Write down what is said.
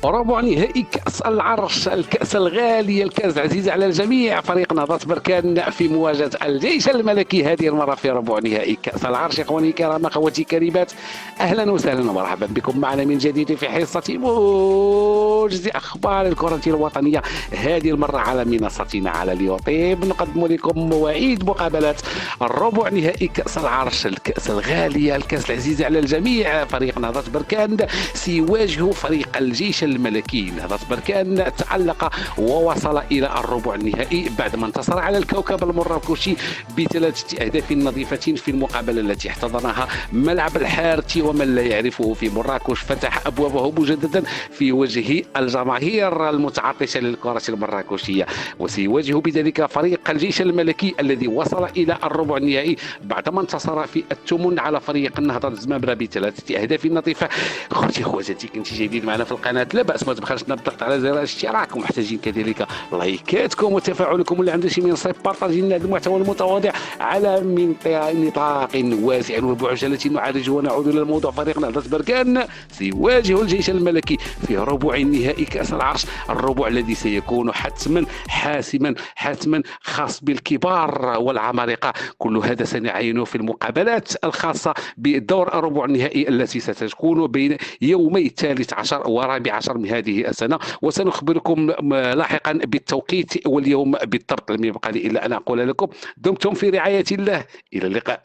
ربع نهائي كأس العرش، الكأس الغالية، الكأس العزيزة على الجميع. فريق نهضة بركان في مواجهة الجيش الملكي هذه المرة في ربع نهائي كأس العرش. إخواني الكرام، أخواتي الكريمات، أهلا وسهلا ومرحبا بكم معنا من جديد في حصة موجز أخبار الكرة الوطنية، هذه المرة على منصتنا على اليوتيوب. نقدم لكم مواعيد مقابلات الربع نهائي كأس العرش، الكأس الغالية، الكأس العزيزة على الجميع. فريق نهضة بركان سيواجه فريق الجيش الملكي. نهضة بركان تألق ووصل إلى الربع النهائي بعدما انتصر على الكوكب المراكشي ب3 أهداف نظيفة في المقابلة التي احتضنها ملعب الحارتي. ومن لا يعرفه في مراكش فتح أبوابه مجددا في وجه الجماهير المتعطشة للكرة المراكشية، وسيواجه بذلك فريق الجيش الملكي الذي وصل إلى الربع النهائي بعدما انتصر في الثمن على فريق النهضة الزمامرة ب3 أهداف نظيفة. اخوتي اخواتي، كنتي جديد معنا في القناه لا باس ما تبخلش بالضغط على زر الاشتراك، ومحتاجين كذلك لايكاتكم وتفاعلكم، واللي عنده شي من صيب بارطاجي لنا هذا المحتوى المتواضع على نطاق واسع وبعجله. نعالج ونعود الى الموضوع. فريق نهضة بركان سيواجه الجيش الملكي في ربع النهائي كاس العرش، الربع الذي سيكون حتما حاسما حتما خاص بالكبار والعمالقه. كل هذا سنعينه في المقابلات الخاصه بالدور الربع النهائي التي ستكون بين يومي 13 و14 من هذه السنة، وسنخبركم لاحقا بالتوقيت واليوم بالضبط. لم يبقى لي إلا أن أقول لكم دمتم في رعاية الله، إلى اللقاء.